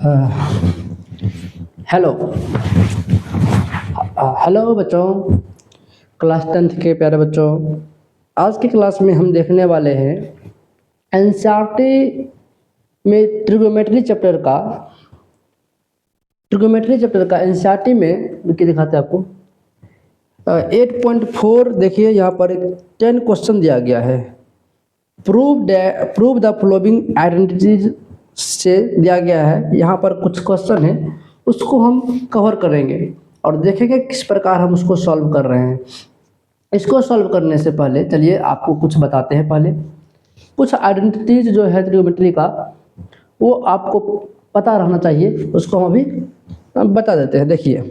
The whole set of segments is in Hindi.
हेलो हेलो बच्चों, क्लास 10th के प्यारे बच्चों। आज की क्लास में हम देखने वाले हैं एनसीईआरटी में ट्रिग्नोमेट्री चैप्टर का एनसीईआरटी में लिख के दिखाते हैं आपको। 8.4 देखिए, यहाँ पर 10 क्वेश्चन दिया गया है। प्रूव द फॉलोइंग आइडेंटिटीज से दिया गया है। यहाँ पर कुछ क्वेश्चन है, उसको हम कवर करेंगे और देखेंगे किस प्रकार हम उसको सॉल्व कर रहे हैं। इसको सॉल्व करने से पहले चलिए आपको कुछ बताते हैं। पहले कुछ आइडेंटिटीज जो है ट्रिग्नोमेट्री का, वो आपको पता रहना चाहिए, उसको हम अभी बता देते हैं। देखिए,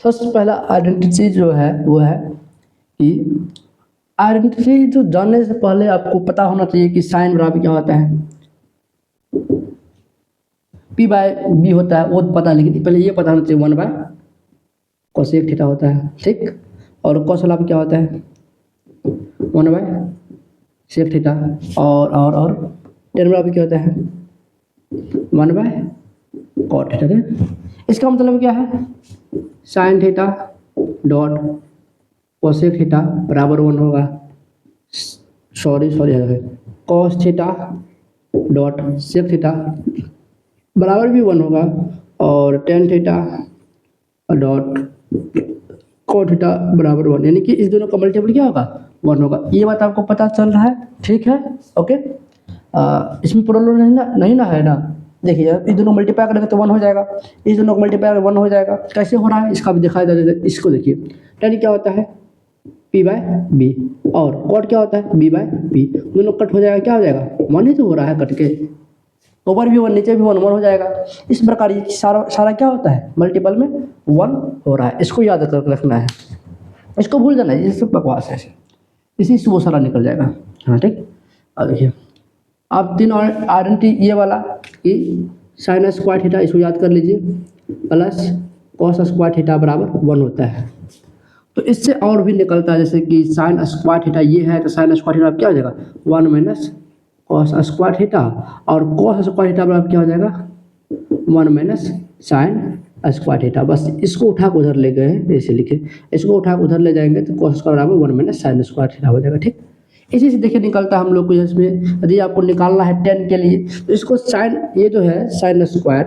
सबसे पहला आइडेंटिटी जो है वो है कि आइडेंटिटी जो जानने से पहले आपको पता होना चाहिए कि साइन बराबर क्या होता है। P बाय बी होता है वो पता, लेकिन पहले ये पता होना चाहिए 1 बाय कोसेक थीटा होता है, ठीक। और कॉस वाला क्या होता है 1 बाय सेक थीटा। और टेन बराबर क्या होता है 1 बाय कॉट थीटा। इसका मतलब क्या है, sine theta dot cosec theta बराबर 1 होगा, sorry cos theta dot sec theta बराबर भी 1 होगा, और tan theta dot cot theta बराबर 1, यानी कि इस दोनों का मल्टीपल क्या होगा 1 होगा। ये बात आपको पता चल रहा है, ठीक है, ओके। इसमें प्रॉब्लम नहीं ना है ना। देखिए, इस दोनों मल्टीप्लाई करेंगे तो 1 हो जाएगा, इस दोनों को मल्टीप्लाई 1 हो जाएगा। कैसे हो रहा है इसका भी दिखाई दे रहा है। इसको देखिए, टेन क्या होता है P बाय बी, और कॉट क्या होता है B बाय बी। दोनों कट हो जाएगा, क्या हो जाएगा 1 ही तो हो रहा है कट के, ऊपर भी 1 नीचे भी 1 हो जाएगा। इस प्रकार ये सारा क्या होता है मल्टीपल में 1 हो रहा है। इसको याद कर रखना है, इसको भूल जाना है, ये सब बकवास है, इसी से वो सारा निकल जाएगा। हाँ ठीक। अब देखिए, आप 3 आइडेंटिटी ये वाला कि साइन स्क्वायर थीटा, इसको याद कर लीजिए, प्लस कॉस स्क्वायर थीटा बराबर 1 होता है। तो इससे और भी निकलता है, जैसे कि साइन स्क्वायर थीटा ये है तो साइन स्क्वायर थीटा क्या हो जाएगा 1 माइनस कॉस स्क्वायर थीटा, और कॉस स्क्वायर थीटा बराबर क्या हो जाएगा 1 माइनस साइन स्क्वायर थीटा। बस इसको उठा के उधर ले गए हैं, ऐसे लिखे, इसको उठा के उधर ले जाएंगे तो कॉस स्क्वायर बराबर 1 माइनस साइन स्क्वायर थीटा हो जाएगा, ठीक। इसी से देखिए निकलता है हम लोग को, इसमें यदि आपको निकालना है 10 के लिए तो इसको साइन, ये जो है sign square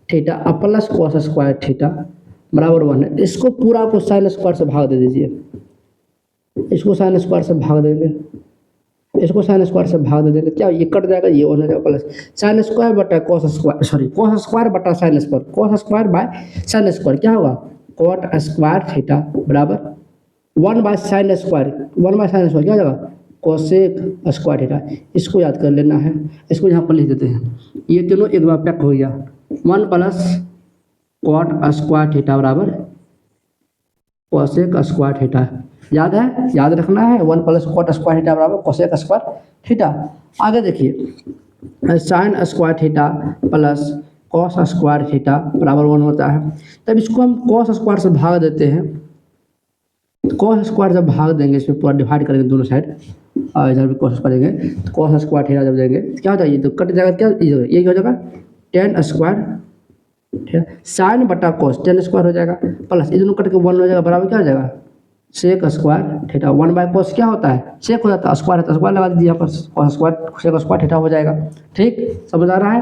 theta plus cos square theta बराबर 1 है। इसको पूरा को साइन स्क्वायर से भाग दे दीजिए, इसको साइन स्क्वायर से भाग देंगे, इसको साइन स्क्वायर से भाग दे देंगे, क्या ये कट जाएगा, ये हो जाएगा प्लस साइन स्क्वायर बटा cos square, sorry cos square बटा sine square, cos square by sine square क्या होगा कॉट स्क्वायर थीटा बराबर 1 by sine square, 1 by sine square क्या हो जाएगा कोसेक स्क्वायर थीटा। इसको याद कर लेना है, इसको यहाँ पर लिख देते हैं। ये दोनों एक बार पैक हो गया, 1 प्लस कॉट स्क्वायर थीटा बराबर कोसेक स्क्वायर थीटा। याद है, याद रखना है, 1 प्लस कॉट स्क्वायर थीटा बराबर कोसेक स्क्वायर थीटा। आगे देखिए, sign square theta plus cos square theta बराबर 1 होता है। तब इसको हम कॉस स्क्वायर से भाग देते हैं, कॉस स्क्वायर जब भाग देंगे, इसमें पूरा डिवाइड करेंगे दोनों साइड, और इधर भी कॉस करेंगे तो कॉस स्क्वायर थीटा जब देंगे तो क्या हो जाएगा, तो कट जाएगा, क्या ये हो जाएगा टेन स्क्वायर साइन बटा कॉस, 10 स्क्वायर हो जाएगा, प्लस ये दोनों कट के 1 हो जाएगा, बराबर क्या हो जाएगा sec square theta. 1 by cos क्या होता है सेक हो जाता है, स्क्वायर है तो स्क्वायर लगा दीजिए, यहाँ पर cos square sec square theta हो जाएगा, ठीक। समझ आ रहा है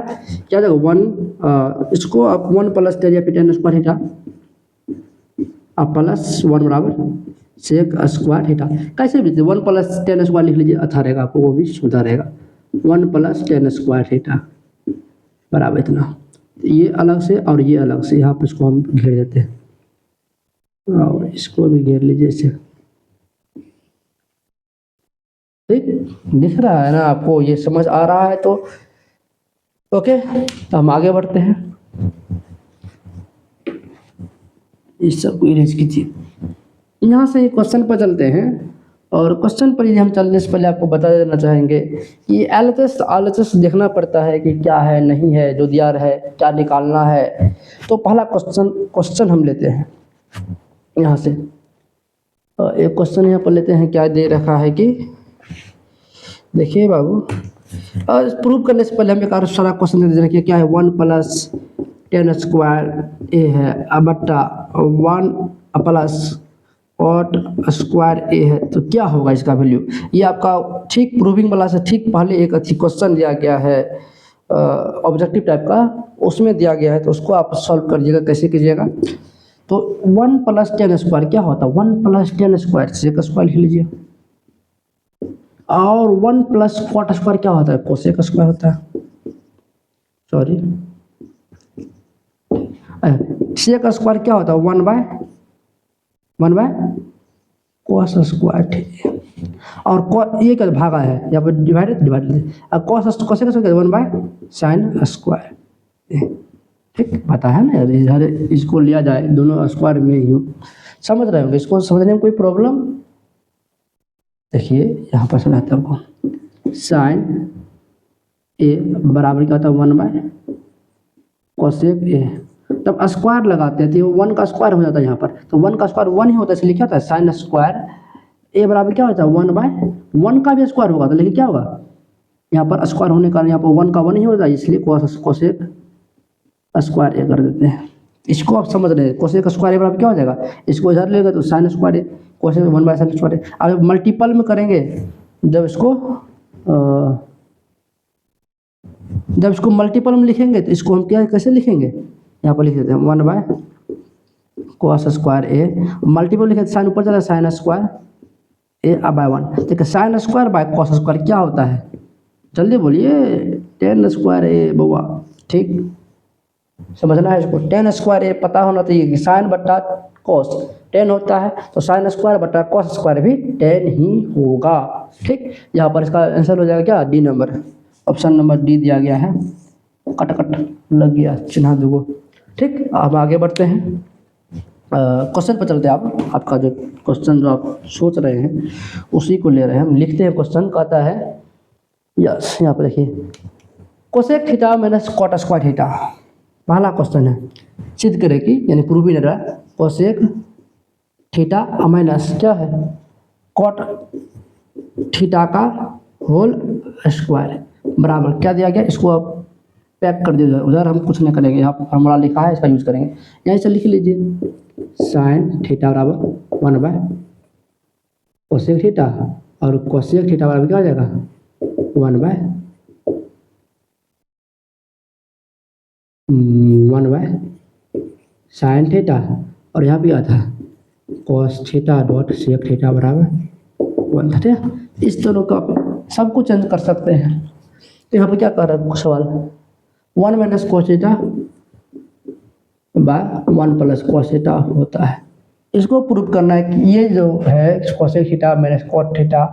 क्या हो जाएगा 1, इसको आप 1 प्लस करिए फिर 10 स्क्वायर थीटा आप प्लस 1 बराबर सेक स्क्वायर थीटा। कैसे भी 1 प्लस 10 स्क्वायर लिख लीजिए, अच्छा रहेगा आपको, वो भी सुविधा रहेगा। 1 प्लस 10 स्क्वायर थीटा बराबर इतना, ये अलग से और ये अलग से, यहाँ पर इसको हम घेर देते हैं और इसको भी घेर लीजिए इसे, ठीक। दिख रहा है ना आपको, ये समझ आ रहा है तो ओके। तो हम आगे बढ़ते हैं, इस सब को इरेज कीजिए। यहाँ से क्वेश्चन पर चलते हैं, और क्वेश्चन पर हम चलने से पहले आपको बता देना चाहेंगे कि एलएचएस देखना पड़ता है कि क्या है नहीं है, जो दिया है क्या निकालना है। तो पहला क्वेश्चन हम लेते हैं यहाँ से, एक क्वेश्चन यहाँ पर लेते हैं, क्या दे रखा है कि देखिए बाबू, और प्रूव करने से पहले हम एक और सारा क्वेश्चन दे रखिए, क्या है 1 + tan² ए है बट्टा 1 + cot² ए है, तो क्या होगा इसका वैल्यू। ये आपका ठीक प्रूविंग वाला से ठीक पहले एक अच्छी क्वेश्चन दिया गया है ऑब्जेक्टिव टाइप का, उसमें दिया गया है, तो उसको आप सॉल्व करिएगा। कैसे कीजिएगा, तो 1 + tan² क्या होता है, 1 + tan² सेक स्क्वायर लिख लीजिए, और 1 + cot² क्या होता है, कोसेक स्क्वायर होता है। सॉरी, सेक स्क्वायर क्या होता है, 1/cos², ठीक है। और ये क्या भागा है, यहाँ पर डिवाइडेड, और कोसेक स्क्वायर 1/sin², ठीक पता है ना। इधर इसको लिया जाए, दोनों स्क्वायर में ही हो, समझ रहे होंगे। इसको समझने में कोई प्रॉब्लम, देखिए यहाँ पर समझाता हूँ। sin a बराबर क्या होता है, 1/cosec a, तब स्क्वायर लगाते हैं तो 1 का स्क्वायर हो जाता है यहाँ पर, तो 1 का स्क्वायर 1 ही होता है, इसलिए क्या होता है sin² a बराबर क्या होता है 1/1 का भी स्क्वायर होगा, तो लेकिन क्या होगा, यहाँ पर स्क्वायर होने के कारण यहाँ पर 1 का 1 ही होता है, इसलिए कोसेक स्क्वायर ए कर देते हैं। इसको आप समझ रहे हैं, कोसेक स्क्वायर ए बराबर क्या हो जाएगा, इसको इधर लेगा तो sin² ए, कोसेक 1/sin²। अब मल्टीपल में करेंगे, जब इसको मल्टीपल में लिखेंगे तो इसको हम क्या कैसे लिखेंगे, यहाँ पर लिख देते हैं 1/cos² ए, मल्टीपल लिखे साइन ऊपर चला sin² a/1, देखिए sin² क्या होता है, जल्दी बोलिए, tan² a बउआ, ठीक समझना है इसको। tan² पता होना चाहिए कि साइन बट्टा कॉस 10 होता है, तो sin² बट्टा cos² भी 10 ही होगा, ठीक। यहाँ पर इसका आंसर हो जाएगा क्या, D number, option number D दिया गया है। कट लग गया चिन्ह दूगो, ठीक। अब आगे बढ़ते हैं, क्वेश्चन पर चलते हैं। आपका जो क्वेश्चन जो आप सोच रहे हैं उसी को ले रहे हैं हम, लिखते हैं। क्वेश्चन कहता है, यस यहाँ पर देखिए, cosec theta minus cot² theta, पहला क्वेश्चन है, सिद्ध करें कि, यानी प्रूव ही नहीं रहा, कोसेक थीटा माइनस क्या है cot थीटा का होल स्क्वायर बराबर क्या दिया गया, इसको आप पैक कर दीजिए उधर, हम कुछ नहीं करेंगे, यहाँ फॉर्मूला लिखा है इसका यूज करेंगे। यहीं से लिख लीजिए, sin थीटा बराबर 1/cosec थीटा, और cosec थीटा बराबर क्या हो जाएगा 1/sin थीटा, और यहाँ भी आता है cos theta dot sec theta बराबर 1 थीटा। इस तरह का सब कुछ चेंज कर सकते हैं। तो यहाँ पर क्या कर रहा है सवाल, 1 - cos theta by 1 + cos theta होता है। इसको प्रूव करना है कि ये जो है cosec theta minus cot theta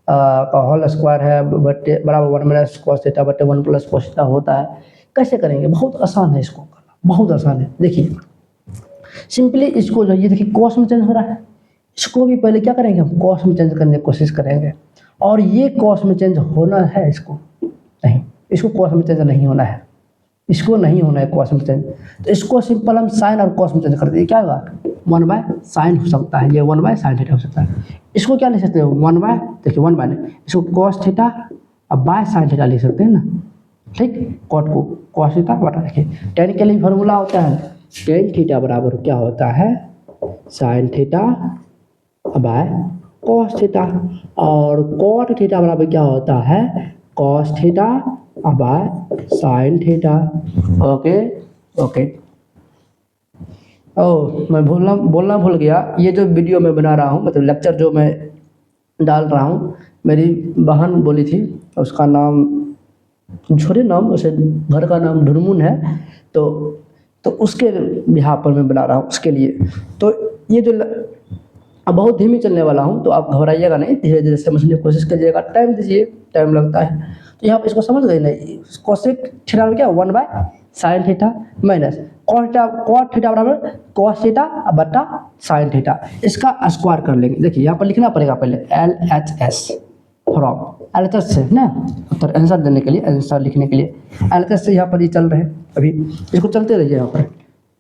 का होल स्क्वायर है बटे बराबर 1 - cos थीटा बटे 1 + cos थीटा होता है। कैसे करेंगे, बहुत आसान है इसको करना, बहुत आसान है। देखिए सिंपली इसको जो ये देखिए cos में चेंज हो रहा है, इसको भी पहले क्या करेंगे हम, cos में चेंज करने की कोशिश करेंगे, और ये cos में चेंज होना है, इसको नहीं, इसको cos में चेंज नहीं होना है, इसको नहीं होना है cos में चेंज, तो इसको सिंपल हम sin और cos में चेंज कर देंगे, क्या होगा 1/sin हो सकता है, ये 1/sin थीटा हो सकता है। इसको क्या लिख सकते हो 1/, देखिए 1/, इसको cos थीटा अब बाय sin थीटा लिख सकते हैं ना, ठीक। cot को cos थीटा बटा, देखिए tan के लिए फॉर्मूला होता है, tan थीटा बराबर क्या होता है sin theta by cos theta, और cot थीटा बराबर क्या होता है cos theta by sin theta. Okay okay, मैं बोलना भूल गया, ये जो वीडियो मैं बना रहा हूँ, मतलब लेक्चर जो मैं डाल रहा हूँ, मेरी बहन बोली थी, उसका नाम छोड़े नाम, उसे घर का नाम ढुरमुन है, तो उसके बिहार पर मैं बना रहा हूँ, उसके लिए। तो ये जो अब बहुत धीमी चलने वाला हूँ, तो आप घबराइएगा नहीं, धीरे धीरे समझने की कोशिश कीजिएगा, टाइम दीजिए, टाइम लगता है। तो यहाँ पर इसको समझ गए नहीं, कोसेक थीटा में क्या 1/sin theta minus cot theta बराबर cos थीटा बटा sin थीटा, इसका स्क्वायर कर लेंगे। देखिए यहाँ पर लिखना पड़ेगा पहले LHS फ्रॉम LHS से ना, तो आंसर देने के लिए, आंसर लिखने के लिए LHS से यहाँ पर ये चल रहे हैं, अभी इसको चलते रहिए।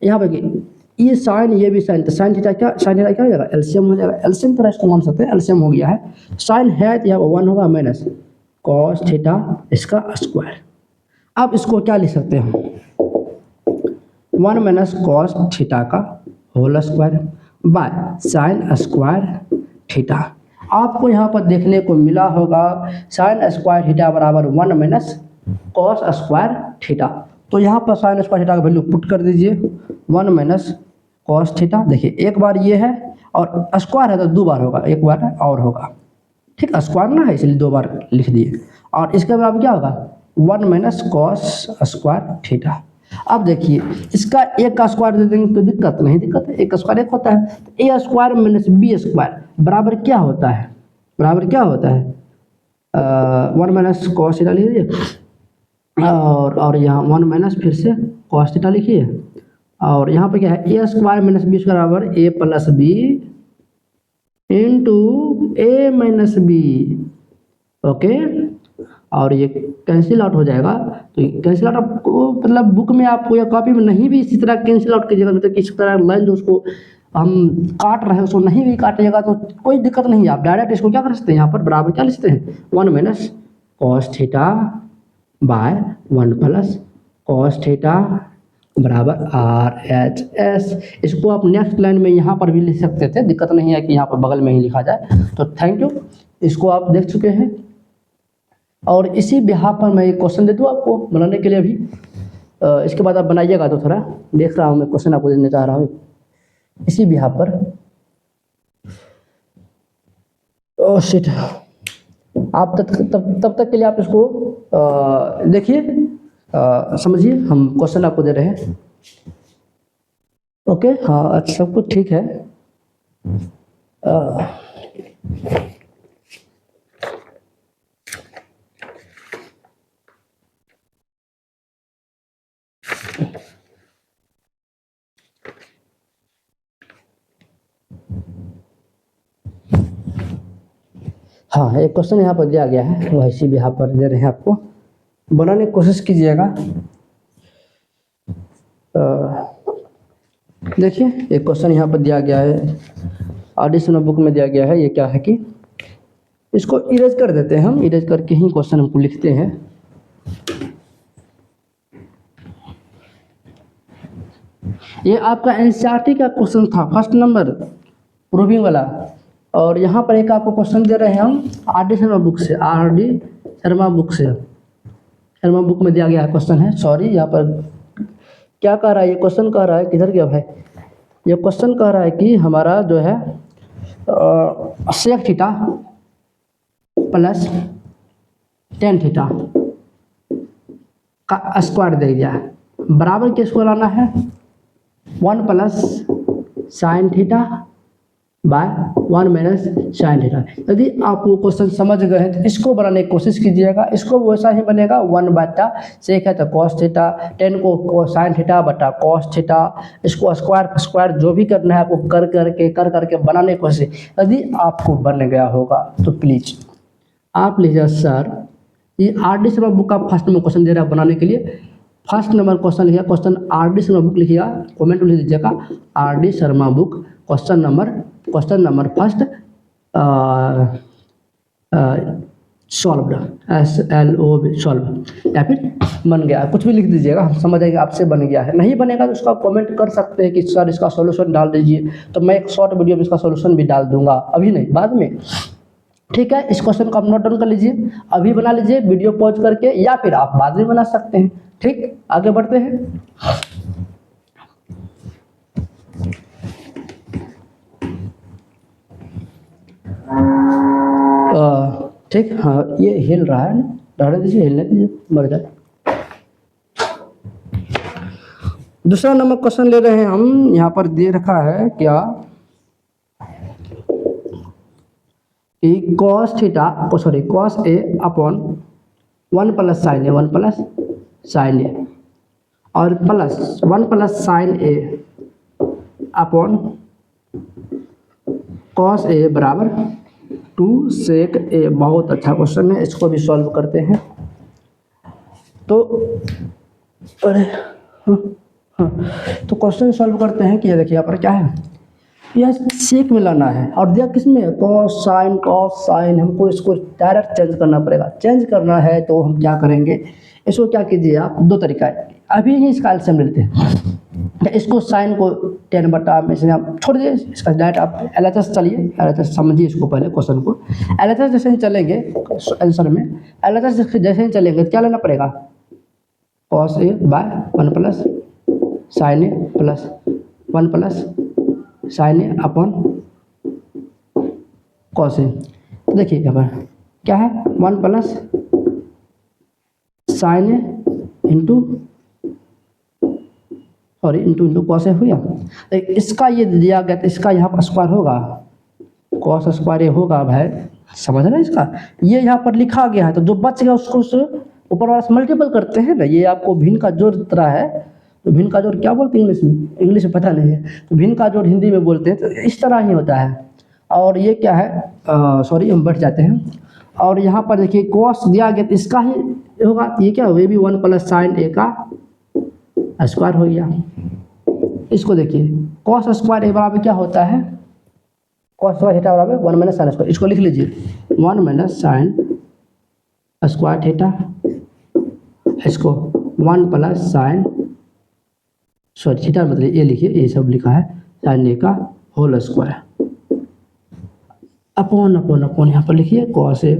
यहाँ पर ये साइन, ये भी साइन, तो साइन थीटा क्या हो जाएगा, एलसीएम हो जाएगा, एलसीएम तरह इसको मान सकते हैं, एलसीएम हो गया है, साइन है तो यहाँ पर 1 होगा माइनस कॉस थीटा इसका स्क्वायर। अब इसको क्या लिख सकते हैं हम, 1 माइनस कॉस थीटा का whole square by sine square theta. आपको यहाँ पर देखने को मिला होगा साइन स्क्वायर थीटा बराबर 1 माइनस कॉस स्क्वायर थीटा। तो यहाँ पर साइन स्क्वायर थीटा का वैल्यू पुट कर दीजिए 1 माइनस कॉस थीटा। देखिए एक बार ये है और स्क्वायर है तो 2 बार होगा, एक बार और होगा, ठीक, स्क्वायर ना है इसलिए 2 बार लिख दिए। और इसके बराबर क्या होगा 1 माइनस कॉस स्क्वायर थीटा। अब देखिए इसका एक का स्क्वायर दे देंगे तो दिक्कत नहीं, दिक्कत है, एक का स्क्वायर एक होता है, तो ए स्क्वायर माइनस बी स्क्वायर बराबर क्या होता है, बराबर क्या होता है 1 माइनस कॉस थीटा लिख दीजिए और यहाँ 1 माइनस फिर से कॉस थीटा लिखिए और यहाँ पे क्या है ए स्क्वायर माइनस बी स्क्वायर बराबर ए plus B into A minus B. Okay, और ये कैंसिल आउट हो जाएगा। तो कैंसिल आउट आपको मतलब बुक में आपको या कॉपी में नहीं भी इसी तरह कैंसिल आउट कीजिएगा, मतलब इस तरह लाइन जो उसको हम काट रहे हैं उसको नहीं भी काटिएगा तो कोई दिक्कत नहीं है। आप डायरेक्ट इसको क्या कर सकते हैं, यहाँ पर बराबर क्या लिखते हैं 1 minus cos theta by 1 plus cos theta बराबर आर एच एस। इसको आप नेक्स्ट लाइन में यहाँ पर भी लिख सकते थे, दिक्कत नहीं है कि यहाँ पर बगल में ही लिखा जाए। तो थैंक यू, इसको आप देख चुके हैं और इसी बिहाफ पर मैं एक क्वेश्चन दे दूँ आपको बनाने के लिए अभी। इसके बाद आप बनाइएगा तो थोड़ा देख रहा हूँ मैं क्वेश्चन आपको देने चाह रहा हूँ इसी बिहाफ पर। ओह शिट, आप तब तक के लिए आप इसको देखिए, समझिए हम क्वेश्चन आपको दे रहे हैं। ओके, हाँ अच्छा सब कुछ ठीक है। हाँ एक क्वेश्चन यहाँ पर दिया गया है, वह इसी बिहाफ पर दे रहे हैं आपको, बनाने की कोशिश कीजिएगा। देखिए एक क्वेश्चन यहाँ पर दिया गया है, ऑडिशन बुक में दिया गया है। ये क्या है कि इसको इरेज कर देते हैं, हम इरेज करके ही क्वेश्चन हमको लिखते हैं। ये आपका एनसीईआरटी का क्वेश्चन था, फर्स्ट नंबर प्रूविंग वाला। और यहाँ पर एक आपको क्वेश्चन दे रहे हैं हम आर.डी. शर्मा बुक से, आर.डी. शर्मा बुक से, शर्मा बुक में दिया गया क्वेश्चन है। सॉरी, यहाँ पर क्या कह रहा है, ये क्वेश्चन कह रहा है, किधर गया भाई, ये क्वेश्चन कह रहा है कि हमारा जो है sec theta plus tan theta का स्क्वायर दे दिया है, बराबर किसको लाना है 1 plus sine theta by 1 minus sine theta. यदि आप वो क्वेश्चन समझ गए हैं तो इसको बनाने की कोशिश कीजिएगा, इसको वैसा ही बनेगा 1 बटा सेक है तो कॉस थीटा, 10 को साइन थीटा बटा कॉस थीटा, इसको स्क्वायर जो भी करना है आपको कर करके बनाने की कोशिश। यदि आपको बन गया होगा तो प्लीज़ आप लीजिए सर, ये आर.डी. शर्मा बुक का फर्स्ट नंबर क्वेश्चन दे रहा है बनाने के लिए। फर्स्ट नंबर क्वेश्चन लिखिएगा, क्वेश्चन आर.डी. शर्मा बुक लिखिएगा, कमेंट में लिख दीजिएगा RD. Sharma book question number first solved, SLOV solve, या फिर बन गया, कुछ भी लिख दीजिएगा, हम समझ आएंगे आपसे बन गया है। नहीं बनेगा तो उसका कमेंट कर सकते हैं कि सर इसका सॉल्यूशन डाल दीजिए, तो मैं एक शॉर्ट वीडियो में इसका सॉल्यूशन भी डाल दूंगा, अभी नहीं बाद में। ठीक है, इस क्वेश्चन को आप नोट डाउन कर लीजिए, अभी बना लीजिए वीडियो पॉज करके, या फिर आप बाद में बना सकते हैं। ठीक, आगे बढ़ते हैं। ठीक, हाँ ये हिल रहा है, रहने दीजिए, हिलने दीजिए, मर जाए। दूसरा नंबर क्वेश्चन ले रहे हैं हम, यहाँ पर दे रखा है क्या कि cos theta cos A upon 1 plus sign A, 1 plus sign ए और plus 1 plus sign A upon cos A बराबर 2 सेक ए। बहुत अच्छा क्वेश्चन है, इसको भी सॉल्व करते हैं। तो अरे हाँ, तो क्वेश्चन सॉल्व करते हैं कि ये देखिए यहाँ पर क्या है, यह सेक में लाना है और दिया किस में, कॉस साइन, हमको इसको डायरेक्ट चेंज करना पड़ेगा। चेंज करना है तो हम क्या करेंगे, इसको क्या कीजिए आप, दो तरीका है। अभी ही इसका एलसीएम लेते हैं, इसको साइन को 10 बटा में से आप छोड़ दिए, इसका डायरेक्ट आप एलएचएस चलिए, एलएचएस समझिए इसको पहले क्वेश्चन को। एलएचएस जैसे ही चलेंगे आंसर में, एलएचएस जैसे ही चलेंगे क्या लेना पड़ेगा, cos A bye 1 plus sign A plus 1 plus sign A upon cos A. देखिए यहाँ पर क्या है, 1 plus sign A into sorry into cos A हो गया। इसका ये दिया गया तो इसका यहाँ पर स्क्वायर होगा, कॉस स्क्वायर ए होगा भाई, समझ रहे हैं इसका। ये यहाँ पर लिखा गया है तो जो बच गया उसको ऊपर वाला से मल्टीपल करते हैं ना। ये आपको भिन्न का जोड़ तरह है, तो भिन्न का जोड़ क्या बोलते हैं इंग्लिश में, इंग्लिश में पता नहीं है, तो भिन्न का जोड़ हिंदी में बोलते हैं, तो इस तरह ही होता है। और ये क्या है, सॉरी हम बैठ जाते हैं। और यहाँ पर देखिए कॉस दिया गया तो इसका ही होगा, ये क्या हो, ये भी 1 प्लस साइन ए का स्क्वायर हो गया। इसको देखिए कॉस स्क्वायर ए बराबर क्या होता है, कॉस स्क्वायर थीटा बराबर 1 माइनस साइन स्क्वायर। इसको लिख लीजिए 1 माइनस साइन स्क्वायर थीटा, इसको 1 प्लस साइन सॉरी थीटा मतलब ये लिखिए, ये सब लिखा है साइन ए का whole square upon upon upon यहाँ पर लिखिए कॉस ए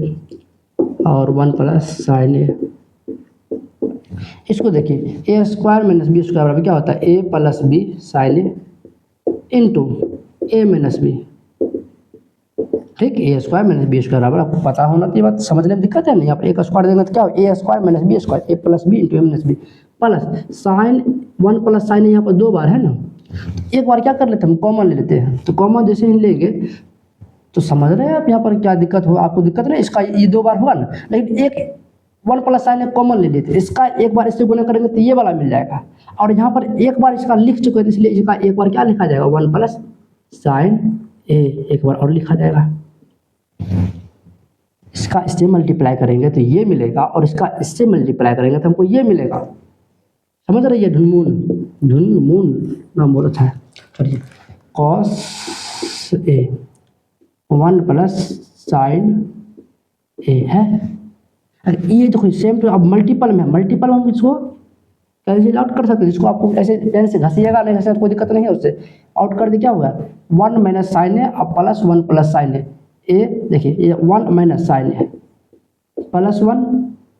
और 1 प्लस साइन ए। इसको देखिए ए स्क्वायर माइनस बी स्क्वायर बराबर क्या होता है, ए plus B sign A into A minus B. ठीक, ए स्क्वायर माइनस बी स्क्वायर बराबर, आपको पता होना चाहिए, बात समझने में दिक्कत है नहीं। आप ए का स्क्वायर देंगे तो क्या हो, A square minus B square, A plus B into A minus B plus sine 1 plus sine यहाँ पर 2 बार है ना। एक बार क्या कर लेते हैं, हम कॉमन ले लेते हैं, तो कॉमन जैसे ही लेंगे तो समझ रहे हैं आप यहाँ पर क्या दिक्कत हो, आपको दिक्कत नहीं, इसका ये 2 बार हुआ ना, लेकिन एक 1 प्लस साइन कॉमन ले लेते, इसका एक बार इससे गुणा करेंगे तो ये वाला मिल जाएगा। और यहाँ पर एक बार इसका लिख चुके हैं, इसलिए इसका एक बार क्या लिखा जाएगा, 1 प्लस साइन ए एक बार और लिखा जाएगा। इसका इससे मल्टीप्लाई करेंगे तो ये मिलेगा, और इसका इससे मल्टीप्लाई करेंगे तो हमको ये मिलेगा। समझ रहे, ये ढुनमून नाम बहुत अच्छा है। चलिए कॉस ए 1 प्लस साइन ए है, अरे ये देखो सेम टू, अब मल्टीपल में हम इसको कैंसिल आउट कर सकते हैं, जिसको आपको ऐसे पेन से घसीएगा नहीं घसीएगा कोई दिक्कत नहीं है, उससे आउट कर दे क्या होगा, 1 माइनस साइन ए अब प्लस 1 प्लस साइन ए देखिए ये 1 माइनस साइन ए प्लस 1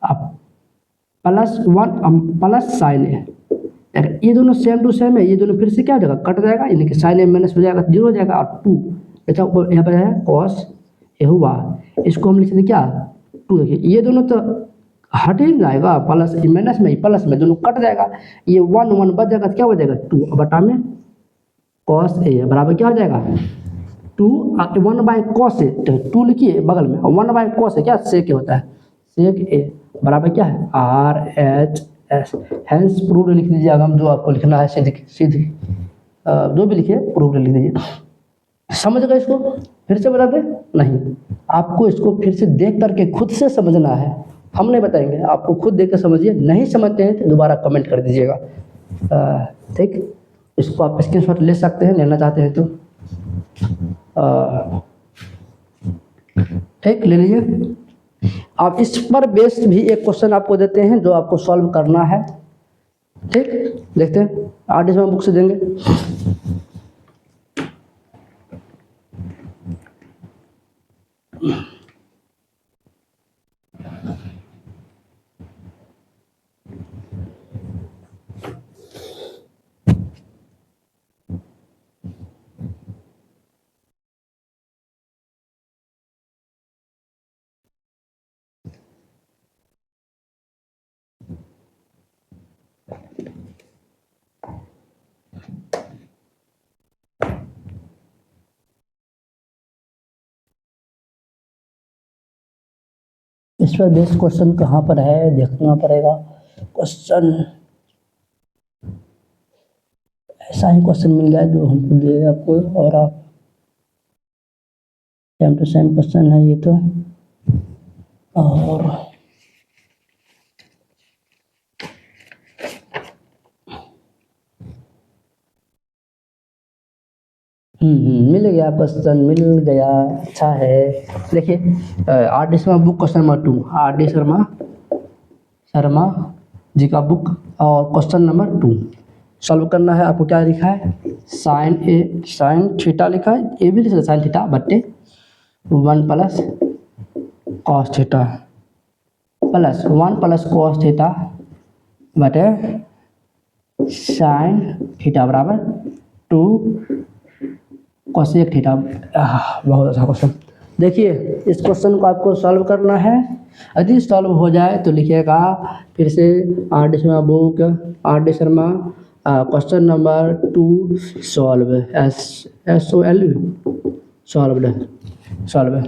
अब प्लस 1 प्लस साइन ए। ये दोनों सेम टू सेम है, ये दोनों फिर से क्या हो जाएगा, कट जाएगा, यानी कि साइन ए माइनस हो जाएगा 0 हो जाएगा, और 2 अच्छा यहाँ पर है कॉस ए हुआ, इसको हम लिख सकते क्या 2। देखिए ये दोनों तो हट ही जाएगा, प्लस माइनस में प्लस में दोनों कट जाएगा, ये 1 1 बच जाएगा तो क्या हो जाएगा 2 बटा में कॉस ए बराबर क्या हो जाएगा 2 1 बाय कॉस ए, तो 2 लिखिए बगल में, और 1 बाय कॉस ए क्या सेक ए होता है, सेक ए बराबर क्या है R H S. Hence proved लिख दीजिए, अगर जो आपको लिखना है सीधी जो भी लिखिए प्रूव्ड लिख दीजिए। समझ गए इसको, फिर से बता दें, नहीं आपको इसको फिर से देख करके खुद से समझना है, हम नहीं बताएंगे, आपको खुद देख कर समझिए, नहीं समझते हैं तो दोबारा कमेंट कर दीजिएगा। ठीक, इसको आप स्क्रीनशॉट ले सकते हैं, लेना चाहते हैं तो ठीक ले लीजिए। आप इस पर बेस्ड भी एक क्वेश्चन आपको देते हैं जो आपको सॉल्व करना है। ठीक, देखते हैं आर्टिस्ट में बुक से देंगे। इस पर बेस्ड क्वेश्चन कहाँ पर है देखना पड़ेगा। क्वेश्चन ऐसा ही क्वेश्चन मिल जाए जो हमको दिए आपको, और आप सेम टू सेम क्वेश्चन है ये तो। और मिल गया क्वेश्चन, मिल गया, अच्छा है। देखिए R D Sharma book question number 2, R D Sharma ji का बुक और क्वेश्चन नंबर 2 सॉल्व करना है। आपको क्या लिखा है, साइन थीटा लिखा है, ए भी लिखा है साइन थीटा बट्टे 1 plus cos theta plus 1 plus cos theta बटे साइन थीटा बराबर 2 कोसेक थीटा। बहुत अच्छा क्वेश्चन। देखिए इस क्वेश्चन को आपको सॉल्व करना है। यदि सॉल्व हो जाए तो लिखिएगा फिर से are D Sharma book, are D Sharma question number 2 solve, SOL solve.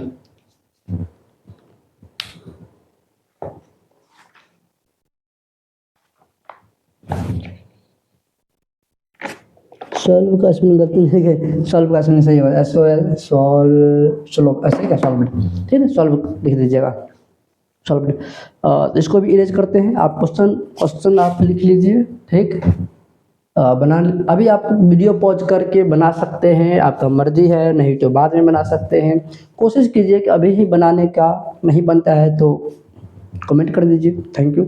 Solve का स्पेलिंग गलती नहीं है, सॉल्व का स्पेलिंग सही होगा, SOL सॉल्व, ऐसे क्या सॉल्व, ठीक है, सॉल्व लिख दीजिएगा, सॉल्व। इसको भी इरेज करते हैं। आप क्वेश्चन आप लिख लीजिए, ठीक। बना, अभी आप वीडियो पॉज करके बना सकते हैं, आपका मर्जी है, नहीं तो बाद में बना सकते हैं। कोशिश कीजिए कि अभी ही बनाने का, नहीं बनता है तो कमेंट कर दीजिए। Thank you.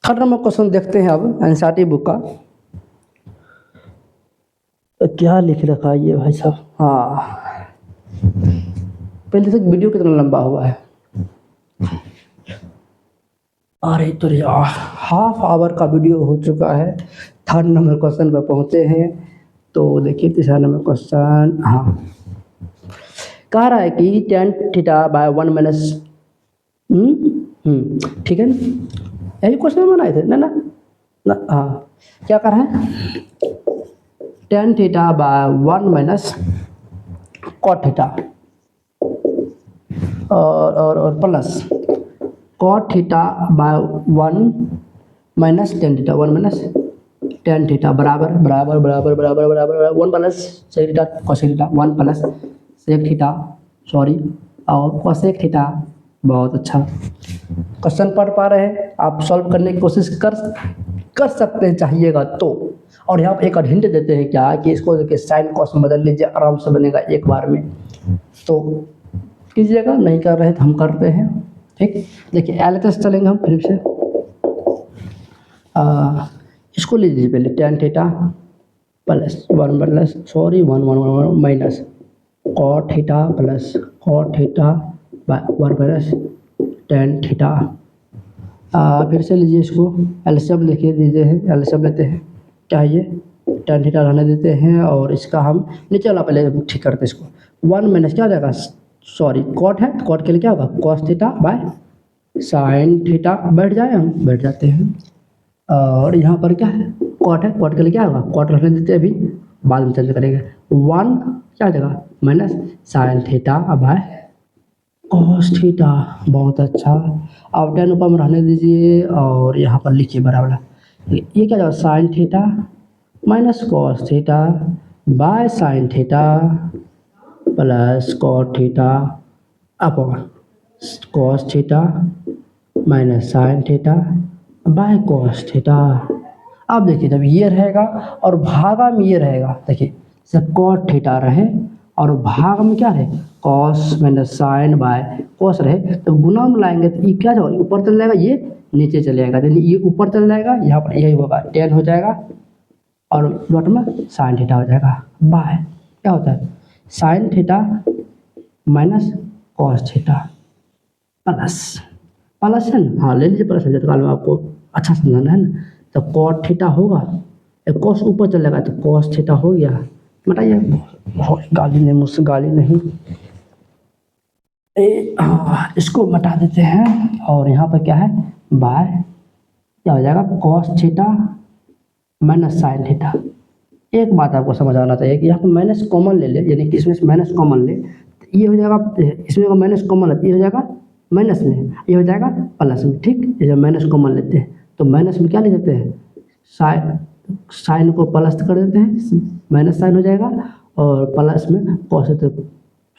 Third number question देखते हैं अब एनसीईआरटी बुक का। क्या लिख रखा है ये भाई साहब, हाँ पहले से वीडियो कितना लंबा हुआ है, अरे तो हाफ आवर का वीडियो हो चुका है। थर्ड नंबर क्वेश्चन पर पहुंचे हैं तो देखिए तीसरा नंबर क्वेश्चन। हाँ कह रहा है कि tan थीटा बाय 1 माइनस, ठीक है ना, यही क्वेश्चन बनाए थे ना। हाँ क्या कर रहा है, tan theta by 1 minus cot theta और plus cot theta by 1 minus tan theta, 1 minus tan theta बराबर 1 plus sec theta cosec theta, 1 plus sec theta sorry और कोसेक थीटा। बहुत अच्छा क्वेश्चन पढ़ पा रहे हैं आप, सॉल्व करने की कोशिश कर सकते हैं चाहिएगा तो। और यहाँ पर एक हिंट देते हैं क्या कि इसको देखिए साइन कॉस में बदल लीजिए, आराम से बनेगा एक बार में, तो कीजिएगा, नहीं कर रहे तो हम करते हैं, ठीक। देखिए एलएचएस चलेंगे हम फिर से। इसको लीजिए पहले tan theta plus 1 plus sorry 1 minus cot theta plus cot theta by 1 plus tan theta. फिर से लीजिए इसको एलसीएम लिखिए दीजिए है, एलसीएम लेते हैं, क्या ये tan थीटा रहने देते हैं और इसका हम नीचे वाला पहले ठीक करते हैं इसको। 1 माइनस क्या हो जाएगा, सॉरी कॉट है, कॉट के लिए क्या होगा cos theta by sine theta, बैठ जाए हम बैठ जाते हैं। और यहाँ पर क्या है कॉट है, कॉट के लिए क्या होगा, कॉट रहने देते हैं, अभी बाद में चेंज करेंगे। 1 क्या हो जाएगा minus sine theta by cos theta. बहुत अच्छा, अब tan ऊपर में रहने दीजिए और यहाँ पर लिखिए बराबर, ये क्या जाएगा sine theta minus cos theta by sine theta plus cot theta upon cos theta minus sine theta by cos theta. अब देखिए जब ये रहेगा और भागा में ये रहेगा, देखिए जब कॉट थीटा रहे और भाग में क्या रहे cos minus sine by cos रहे, तो गुना में लाएंगे तो ये क्या जाएगा ऊपर चल जाएगा, ये नीचे चले जाएगा, यानी ये ऊपर चल जाएगा, यहाँ पर यही होगा tan हो जाएगा और डॉट में साइन थीटा हो जाएगा बाय क्या होता है sine theta minus cos theta plus है ना, हाँ ले लीजिए प्लस हो जाए, तो काल में आपको अच्छा समझाना है ना। तो कॉट थीटा होगा, कॉस ऊपर चल जाएगा तो कॉस थीटा हो गया। बताइए बहुत गाली नहीं, मुझसे गाली नहीं। इसको बता देते हैं और यहाँ पर क्या है बाय क्या हो जाएगा cos theta minus sine theta. एक बात आपको समझ आना चाहिए कि यहाँ पर माइनस कॉमन ले ले, यानी कि इसमें माइनस कॉमन ले तो ये हो जाएगा, इसमें माइनस कॉमन है ये हो जाएगा माइनस में, ये हो जाएगा प्लस में, ठीक। जब माइनस कॉमन लेते हैं तो माइनस में क्या ले देते हैं साइन को प्लस कर देते हैं, माइनस साइन हो जाएगा और प्लस में कॉस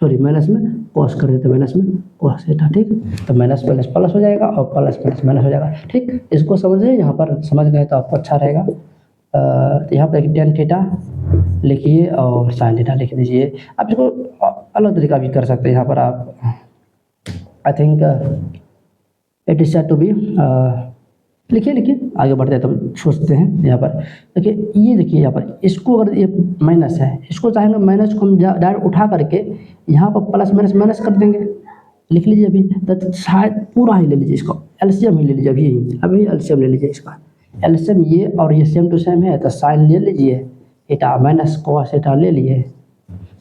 सॉरी माइनस में कॉस कर देते, माइनस में कॉस थीटा, ठीक। तो माइनस प्लस प्लस हो जाएगा और प्लस प्लस माइनस हो जाएगा, ठीक। इसको समझे, यहाँ पर समझ गए तो आपको अच्छा रहेगा। तो यहाँ पर टेन थीटा लिखिए और साइन थीटा लिख दीजिए। आप इसको अलग तरीका भी कर सकते हैं। यहाँ पर आप I think it is said to be, लिखिए आगे बढ़ते हैं तो सोचते हैं। यहाँ पर देखिए, ये देखिए यहाँ पर इसको अगर ये माइनस है, इसको चाहेंगे माइनस को हम डायरेक्ट उठा करके यहाँ पर प्लस माइनस माइनस कर देंगे। लिख लीजिए अभी, तो शायद पूरा ही ले लीजिए, इसको एलसीएम ही ले लीजिए, अभी एलसीएम ले लीजिए इसका। एलसीएम ये और ये सेम टू सेम है, तो साइन ले लीजिए, थीटा माइनस कॉस थीटा ले लिए,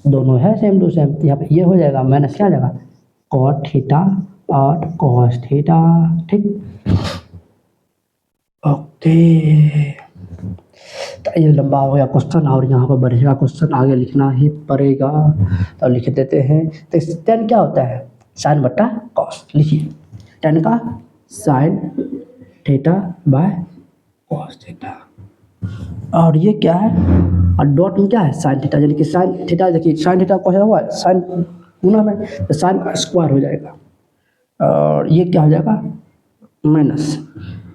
दोनों है सेम टू सेम। यहाँ पर ये हो जाएगा माइनस क्या आ जाएगा, कॉट थीटा और कॉस थीटा, ठीक। ओके, तो ये लंबा हो गया क्वेश्चन और यहाँ पर बढ़ेगा क्वेश्चन, आगे लिखना ही पड़ेगा। तो लिख देते हैं। तो टेन क्या होता है, साइन बट्टा कॉस। लिखिए टेन का sign theta by cos theta, और ये क्या है, और डॉट में क्या है साइन थीटा, यानी कि साइन थीटा, देखिए साइन थीटा कॉस हुआ है, साइन गुना में तो साइन स्क्वायर हो जाएगा, और ये क्या हो जाएगा माइनस,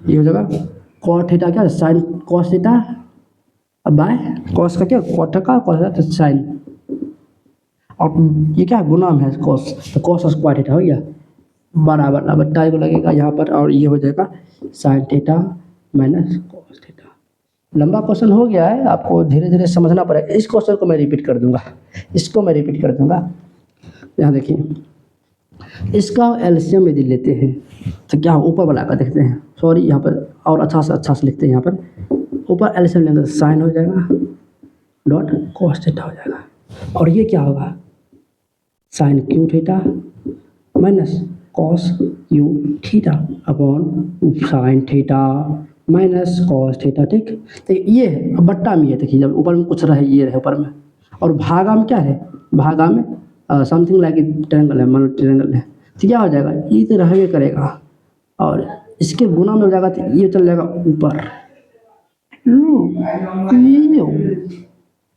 ये हो जाएगा कॉट थीटा क्या sine cos theta by cos का क्या कॉट का कॉस तो साइन, और ये क्या गुना में है कॉस, तो कॉस स्क्वायर थीटा हो गया बराबर बट्टा को लगेगा यहाँ पर, और ये हो जाएगा sine theta minus cos theta. लंबा क्वेश्चन हो गया है, आपको धीरे धीरे समझना पड़ेगा। इस क्वेश्चन को मैं रिपीट कर दूंगा, इसको मैं रिपीट कर दूंगा। यहाँ देखिए, इसका एलसीएम यदि लेते हैं तो क्या ऊपर वाला का देखते हैं, सॉरी यहाँ पर और अच्छा से लिखते हैं। यहाँ पर ऊपर एलसीएम लेंगे तो साइन हो जाएगा डॉट कॉस थीटा हो जाएगा, और ये क्या होगा sine Q theta minus cos U theta upon sine theta minus cos theta, ठीक। तो ये है, अब बट्टा में ये देखिए, जब ऊपर में कुछ रहे ये रहे ऊपर में, और भागा में क्या है, भागा में समथिंग लाइक ट्रायंगल है, मान लो ट्रायंगल है, तो क्या हो जाएगा ये तो रहवे करेगा, और इसके गुना में हो जाएगा तो ये चल जाएगा ऊपर।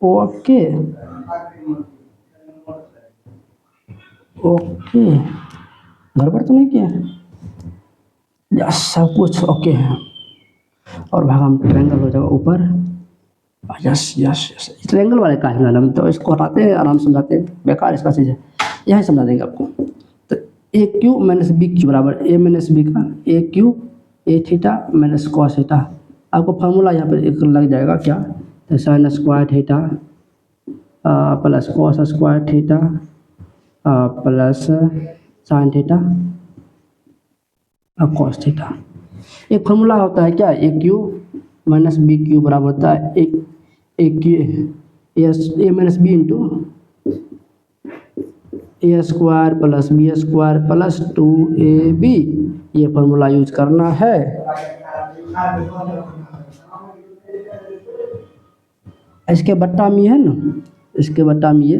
ओके ओके, गड़बड़ तो नहीं किया, यस सब कुछ ओके है, और भागा में ट्रायंगल हो जाएगा ऊपर, यस यस यस। ट्रायंगल वाले का है, हम तो इसको हटाते हैं, आराम समझाते हैं, बेकार इसका चीज़ है, यही समझा देंगे आपको। तो A cube minus B cube बराबर ए माइनस बी का A cube A theta minus cos theta. आपको फार्मूला यहाँ पर एक लग जाएगा क्या, तो sine square theta plus cos square theta plus sine theta और कॉस थीटा। एक फार्मूला होता है क्या, A cube minus B cube बराबर होता है A cube A minus B into A square plus B square plus 2ab, ये फार्मूला यूज करना है। इसके बट्टा में है ना, इसके बट्टा में ये,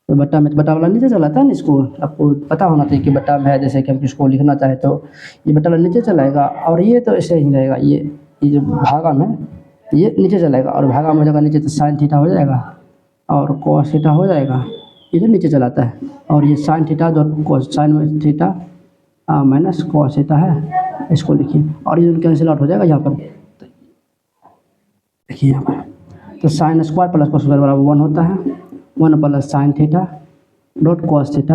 तो बट्टा में बट्टा वाला नीचे चला था ना, इसको आपको पता होना चाहिए कि बट्टा में है, जैसे कि हम किसको लिखना चाहे तो ये बट्टा वाला नीचे चलाएगा, और ये तो ऐसे ही रहेगा, ये जो भागा में ये नीचे चलाएगा, और भागा में हो जाएगा नीचे, तो साइन थीटा हो जाएगा और कॉस थीटा हो जाएगा, ये तो नीचे चलाता है, और ये साइन थीटा जो cos sine theta minus cos theta है, इसको लिखिए, और ये कैंसिल आउट हो जाएगा यहाँ पर, देखिए यहाँ पर, तो sine square plus cos square बराबर 1 होता है, 1 plus sine theta dot cos theta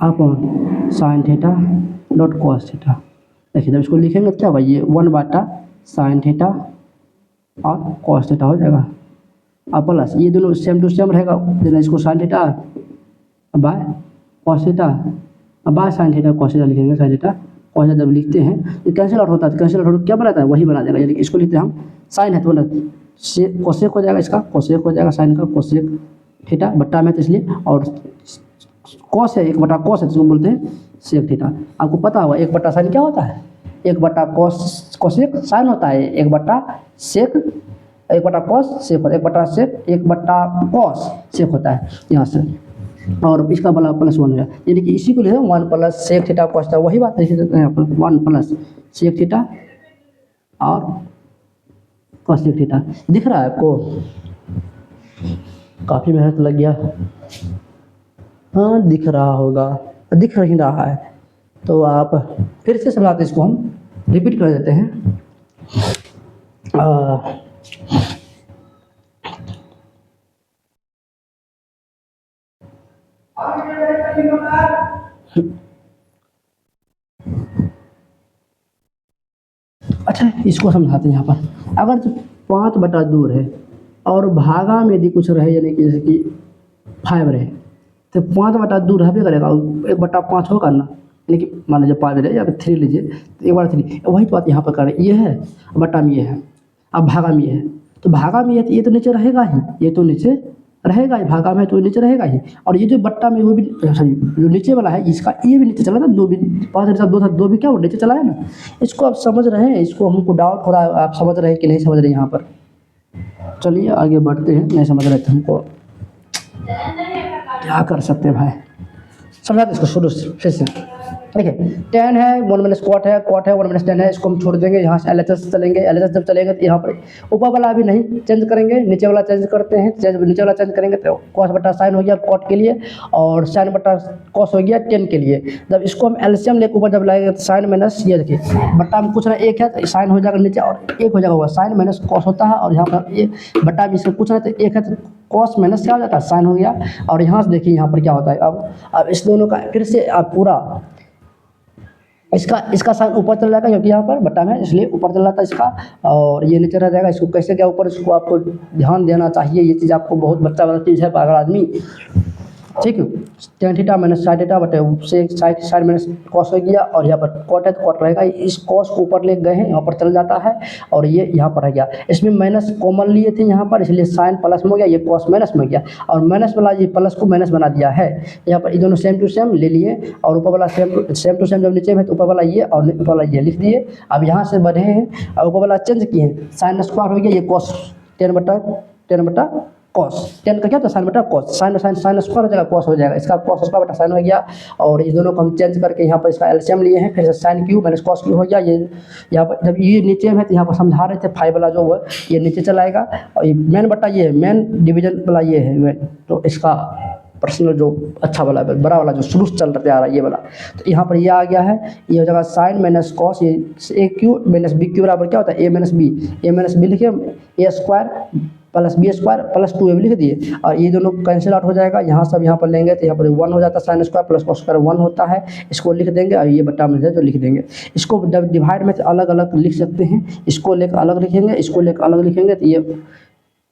upon sine theta dot cos theta. देखिए जब इसको लिखेंगे क्या भाई, ये 1 बटा साइन थीटा और कॉस थीटा हो जाएगा, और प्लस ये दोनों सेम टू सेम रहेगा, देना इसको sign theta by cos theta by sine theta cos theta लिखेंगे, साइन थीटा कॉस थीटा जब लिखते हैं तो कैंसिल आउट होता है, तो कैंसिल आउट क्या बनाता है वही बना देगा, यानी कि इसको लिखते हैं हम साइन है तो कोसेक हो जाएगा, इसका कोसेक हो जाएगा, साइन का कोसेक थीटा बट्टा में, तो इसलिए, और कॉस है 1 बटा कॉस है जिसको बोलते हैं सेक थीटा। आपको पता होगा 1 बटा साइन क्या होता है, 1 बटा कॉस कोसेक साइन होता है, 1 बटा सेक 1 बटा कॉस सेक होता है, 1 बटा सेक 1 बटा कॉस सेक होता है यहाँ से, और इसका वाला प्लस 1 हो जाए, यानी कि इसी को ले 1 plus sec theta cos theta, वही बात लिख देते हैं यहाँ पर 1 प्लस सेक थीटा और कॉस थीटा। दिख रहा है आपको, काफ़ी मेहनत लग गया। हाँ दिख रहा होगा, दिख नहीं रहा है तो आप फिर से समझाते इसको हम रिपीट कर देते हैं। आ, अच्छा इसको समझाते हैं यहाँ पर। अगर जो 5/2 है और भागा में यदि कुछ रहे यानी कि जैसे कि 5 रहे तो 5/2 रहबे करेगा, 1/5 होगा ना, यानी कि मान लीजिए 5 रहे या फिर 3 लीजिए तो 1/3, वही तो बात यहाँ पर कर रहे हैं। ये है बटा में ये है, अब भागा में ये है, तो भागा में ये तो नीचे रहेगा ही, ये तो नीचे रहेगा ही, भागा में तो नीचे रहेगा ही, और ये जो बट्टा में वो भी सॉरी जो नीचे वाला है इसका ये भी नीचे चला था, 2 भी 5 के साथ 2 था, 2 भी क्या वो नीचे चला है ना। इसको आप समझ रहे हैं, इसको हमको डाउट हो रहा है आप समझ रहे हैं कि नहीं समझ रहे यहाँ पर। चलिए आगे बढ़ते हैं, नहीं समझ रहे थे हमको क्या कर सकते हैं भाई, समझा दो इसको शुरू से फिर से। देखिए 10 है 1 माइनस क्वाट है, क्वाट है 1 माइनस 10 है, इसको हम छोड़ देंगे, यहाँ से LHS चलेंगे, LHS जब चलेंगे तो यहाँ पर ऊपर वाला अभी नहीं चेंज करेंगे, नीचे वाला चेंज करते हैं, नीचे वाला चेंज करेंगे तो कॉस बटा साइन हो गया कॉट के लिए, और साइन बटा कॉस हो गया 10 के लिए। जब इसको हम एलसीएम लेकर ऊपर जब लाएंगे तो साइन माइनस ये देखिए बट्टा में कुछ ना एक है तो साइन हो जाएगा नीचे और एक हो जाएगा हुआ, साइन माइनस कॉस होता है, और यहाँ पर ये बट्टा में इसको कुछ ना तो एक है तो कॉस माइनस क्या हो जाता है साइन हो गया। और यहाँ से देखिए यहाँ पर क्या होता है, अब इस दोनों का फिर से आप पूरा इसका साइन ऊपर चला जाएगा क्योंकि यहाँ पर बट्टा में इसलिए ऊपर चला जाता है इसका, और ये नीचे रह जाएगा। इसको कैसे क्या ऊपर, इसको आपको ध्यान देना चाहिए, ये चीज़ आपको बहुत बच्चा वाला चीज़ है पागल आदमी, ठीक है। Tan theta minus sine theta बटे से साइन माइनस कॉस हो गया, और यहाँ पर कॉट है तो कॉट रहेगा, इस कॉस को ऊपर ले गए हैं यहाँ पर चल जाता है, और ये यहाँ पर रह गया। इसमें माइनस कॉमन लिए थे यहाँ पर, इसलिए साइन प्लस में हो गया, ये कॉस माइनस में हो गया, और माइनस वाला ये प्लस को माइनस बना दिया है। यहाँ पर ये दोनों सेम टू सेम ले लिए, और ऊपर वाला सेम टू सेम जब नीचे में तो ऊपर वाला ये और ऊपर वाला ये लिख दिए। अब यहाँ से बढ़े हैं और ऊपर वाला चेंज किए हैं, साइन स्क्वायर हो गया, ये कॉस 10/10 कॉस 10 का क्या था साइन बटा कॉस, साइन साइन स्क्वायर हो जाएगा कॉस हो जाएगा, इसका कॉस स्क्वायर बटा साइन हो गया। और इस दोनों को हम चेंज करके यहाँ पर इसका एलसीएम लिए हैं, फिर से sine Q minus cos Q हो गया। ये यहाँ पर जब ये नीचे में है तो यहाँ पर समझा रहे थे 5 वाला जो है ये नीचे चला आएगा, और ये मेन बटा ये है, मेन डिवीजन वाला ये है मेन, तो इसका पर्सनल जो अच्छा वाला बड़ा वाला जो शुरू से चल रहा है ये वाला, तो यहाँ पर ये आ गया है, ये हो जाएगा साइन माइनस कॉस, ये A cube minus B cube बराबर क्या होता है ए माइनस बी लिखिए, A square plus B square plus 2 लिख दिए, और ये दोनों कैंसिल आउट हो जाएगा, यहाँ सब यहाँ पर लेंगे तो यहाँ पर 1 हो जाता है, sine square plus cos square 1 होता है, इसको लिख देंगे, और ये बटा में जो लिख देंगे। इसको जब डिवाइड में अलग अलग लिख सकते हैं, इसको लेकर अलग लिखेंगे, इसको लेकर अलग लिखेंगे, तो ये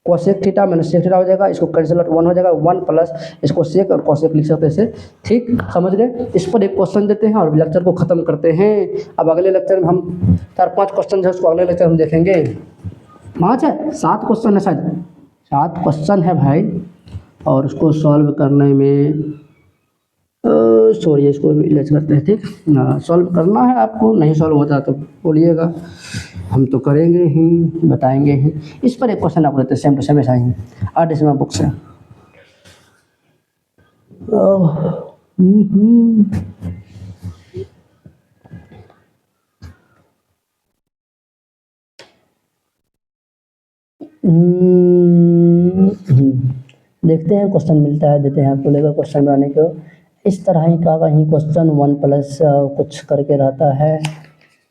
cosec theta minus sec theta हो जाएगा, इसको कैंसिल आउट 1 हो जाएगा, 1 प्लस इसको सेक और कोसेक लिख सकते हैं इसे, ठीक समझ गए। इस पर एक क्वेश्चन देते हैं और लेक्चर को ख़त्म करते हैं। अब अगले लेक्चर में हम 4-5 क्वेश्चन है, उसको अगले लेक्चर हम देखेंगे। 5 है 7 क्वेश्चन है शायद, 7 क्वेश्चन है भाई, और उसको सॉल्व करने में सॉरी इसको इलेज करते हैं, ठीक सॉल्व करना है आपको, नहीं सॉल्व होता तो बोलिएगा, हम तो करेंगे ही बताएंगे ही। इस पर एक क्वेश्चन आपको देते हैं सेम टू सेम ऐसा ही 8 इसमें बुक से। देखते हैं क्वेश्चन मिलता है, देते हैं आपको लेकर क्वेश्चन बनाने को। इस तरह ही का कहीं क्वेश्चन 1 प्लस कुछ करके रहता है,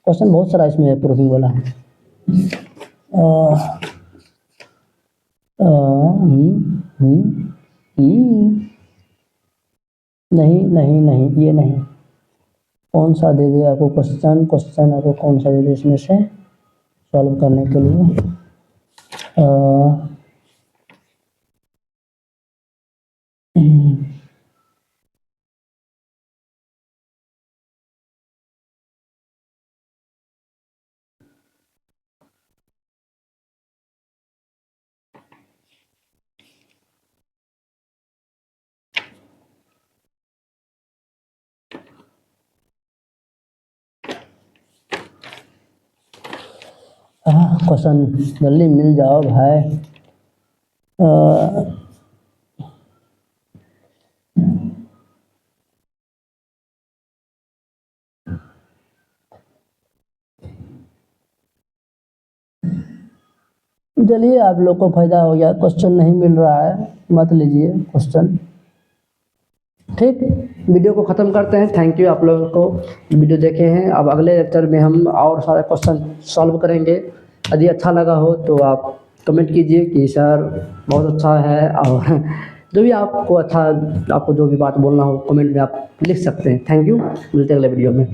क्वेश्चन बहुत सारा इसमें प्रूफिंग वाला है। नहीं नहीं नहीं ये नहीं, कौन सा दे दे आपको क्वेश्चन आपको कौन सा दे दे इसमें से सॉल्व करने के लिए। क्वेश्चन जल्दी मिल जाओ भाई। चलिए आप लोग को फायदा हो गया, क्वेश्चन नहीं मिल रहा है मत लीजिए क्वेश्चन। ठीक, वीडियो को ख़त्म करते हैं। थैंक यू आप लोगों को वीडियो देखे हैं। अब अगले लेक्चर में हम और सारे क्वेश्चन सॉल्व करेंगे। यदि अच्छा लगा हो तो आप कमेंट कीजिए कि सर बहुत अच्छा है, और जो भी आपको अच्छा, आपको जो भी बात बोलना हो कमेंट में आप लिख सकते हैं। थैंक यू, मिलते हैं अगले वीडियो में।